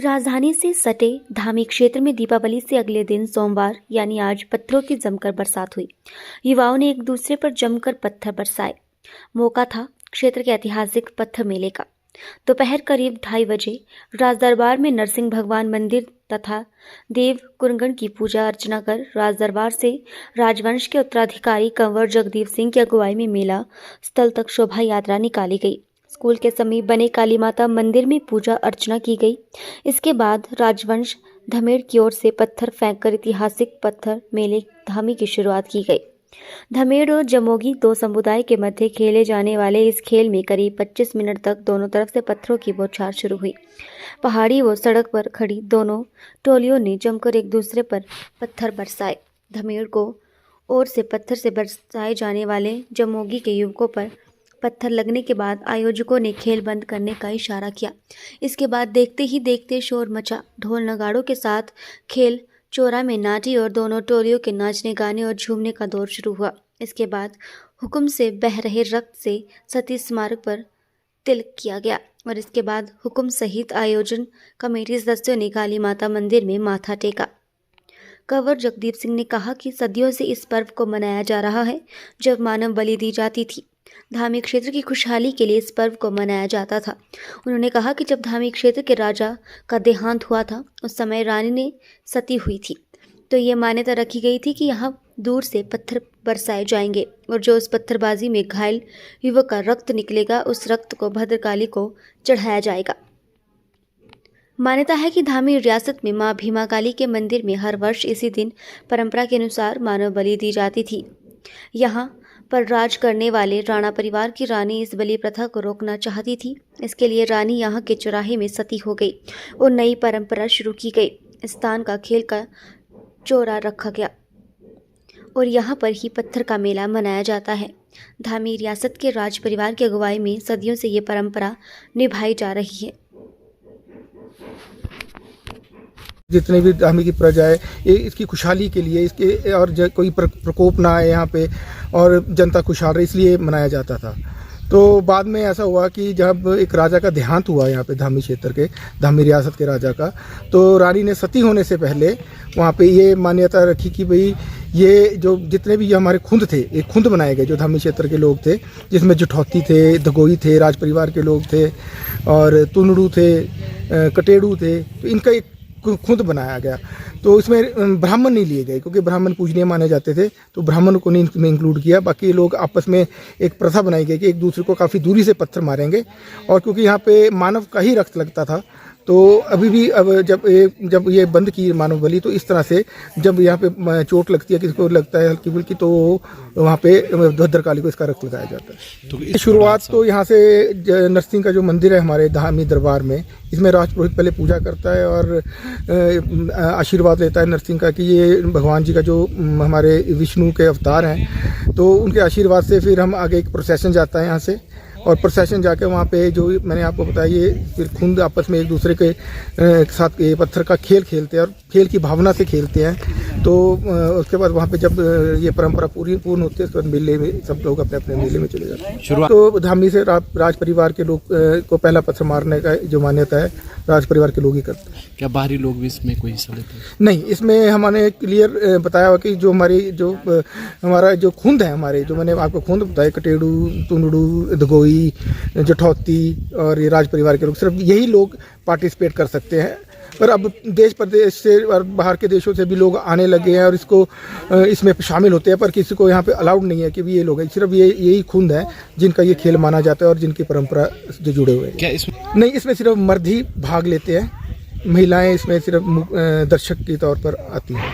राजधानी से सटे धामी क्षेत्र में दीपावली से अगले दिन सोमवार यानी आज पत्थरों की जमकर बरसात हुई। युवाओं ने एक दूसरे पर जमकर पत्थर बरसाए। मौका था क्षेत्र के ऐतिहासिक पत्थर मेले का। दोपहर करीब 2:30 बजे राजदरबार में नरसिंह भगवान मंदिर तथा देव कुरगन की पूजा अर्चना कर राजदरबार से राजवंश के उत्तराधिकारी कंवर जगदीप सिंह की अगुवाई में मेला स्थल तक शोभा यात्रा निकाली गई। स्कूल के समीप बने काली माता मंदिर में पूजा अर्चना की गई। इसके बाद राजवंश धमेड़ की ओर से पत्थर फेंककर ऐतिहासिक पत्थर मेले धामी की शुरुआत की गई। धमेड़ और जमोगी दो समुदाय के मध्य खेले जाने वाले इस खेल में करीब 25 मिनट तक दोनों तरफ से पत्थरों की बौछार शुरू हुई। पहाड़ी व सड़क पर खड़ी दोनों टोलियों ने जमकर एक दूसरे पर पत्थर बरसाए। धमेड़ को ओर से पत्थर से बरसाए जाने वाले जमोगी के युवकों पर पत्थर लगने के बाद आयोजकों ने खेल बंद करने का इशारा किया। इसके बाद देखते ही देखते शोर मचा। ढोल नगाड़ों के साथ खेल चौरा में नाटी और दोनों टोलियों के नाचने गाने और झूमने का दौर शुरू हुआ। इसके बाद हुक्म से बह रहे रक्त से सती स्मारक पर तिलक किया गया और इसके बाद हुक्म सहित आयोजन कमेटी सदस्यों ने काली माता मंदिर में माथा टेका। कंवर जगदीप सिंह ने कहा कि सदियों से इस पर्व को मनाया जा रहा है। जब मानव बलि दी जाती थी, धामी क्षेत्र की खुशहाली के लिए इस पर्व को मनाया जाता था। उन्होंने कहा कि जब धामी क्षेत्र के राजा का देहांत हुआ था, उस समय रानी ने सती हुई थी, तो ये मान्यता रखी गई थी कि यहाँ दूर से पत्थर बरसाए जाएंगे और जो उस पत्थरबाजी में घायल युवक का रक्त निकलेगा, उस रक्त को भद्रकाली को चढ़ाया जाएगा। मान्यता है कि धामी रियासत में मां भीमा काली के मंदिर में हर वर्ष इसी दिन परंपरा के अनुसार मानव बलि दी जाती थी। यहाँ पर राज करने वाले राणा परिवार की रानी इस बलि प्रथा को रोकना चाहती थी। इसके लिए रानी यहाँ के चौराहे में सती हो गई और नई परंपरा शुरू की गई। स्थान का खेल का चौरा रखा गया और यहाँ पर ही पत्थर का मेला मनाया जाता है। धामी रियासत के राज परिवार की अगुवाई में सदियों से ये परंपरा निभाई जा रही है। जितने भी धामी की प्रजा है, ये इसकी खुशहाली के लिए, इसके और कोई प्रकोप ना आए यहाँ पे और जनता खुशहाल रहे, इसलिए मनाया जाता था। तो बाद में ऐसा हुआ कि जब एक राजा का देहांत हुआ यहाँ पे धामी क्षेत्र के, धामी रियासत के राजा का, तो रानी ने सती होने से पहले वहाँ पे ये मान्यता रखी कि भाई ये जो जितने भी हमारे खुंद थे, एक खुंद बनाए गए जो धामी क्षेत्र के लोग थे, जिसमें जुठौती थे, दगोई थे, राज परिवार के लोग थे और तुनड़ू थे, कटेड़ू थे, तो इनका एक खुद बनाया गया। तो इसमें ब्राह्मण नहीं लिए गए क्योंकि ब्राह्मण पूजनीय माने जाते थे, तो ब्राह्मण को नहीं इसमें इंक्लूड किया। बाकी लोग आपस में एक प्रथा बनाई गई कि एक दूसरे को काफ़ी दूरी से पत्थर मारेंगे। और क्योंकि यहाँ पे मानव का ही रक्त लगता था, तो अभी भी अब जब ये बंद की मानव बलि, तो इस तरह से जब यहाँ पे चोट लगती है, किसी को लगता है हल्की फुल्की, तो वहाँ पे भद्रकाली को इसका रक्त लगाया जाता है। तो शुरुआत तो यहाँ से नरसिंह का जो मंदिर है हमारे धामी दरबार में, इसमें राजपुरोहित पहले पूजा करता है और आशीर्वाद लेता है नरसिंह का कि ये भगवान जी का जो हमारे विष्णु के अवतार हैं, तो उनके आशीर्वाद से फिर हम आगे एक प्रोसेशन जाता है यहाँ से। और प्रोसेशन जाके वहाँ पे जो मैंने आपको बताया, ये फिर खुद आपस में एक दूसरे के साथ ये पत्थर का खेल खेलते हैं और खेल की भावना से खेलते हैं। तो उसके बाद वहाँ पे जब ये परंपरा पूर्ण होती है, उसके बाद मेले में सब लोग अपने अपने मेले में चले जाते हैं। तो धामी से राज परिवार के लोग को पहला पत्थर मारने का जो मान्यता है, राज परिवार के लोग ही करते हैं। क्या बाहरी लोग भी इसमें कोई हिस्सा लेते हैं? नहीं, इसमें हमने क्लियर बताया हुआ कि जो हमारा जो खुंद है, हमारे जो मैंने आपको खुंद बताया, कटेड़ू, तुनड़ू, दगोई, जुठौती और ये राज परिवार के लोग, सिर्फ यही लोग पार्टिसिपेट कर सकते हैं। पर अब देश प्रदेश से और बाहर के देशों से भी लोग आने लगे हैं और इसमें शामिल होते हैं, पर किसी को यहाँ पे अलाउड नहीं है कि भी ये लोग हैं। सिर्फ यही खुंद है जिनका ये खेल माना जाता है और जिनकी परंपरा जो जुड़े हुए हैं। क्या इसमें? नहीं, इसमें सिर्फ मर्द ही भाग लेते हैं, महिलाएं इसमें सिर्फ दर्शक के तौर पर आती हैं।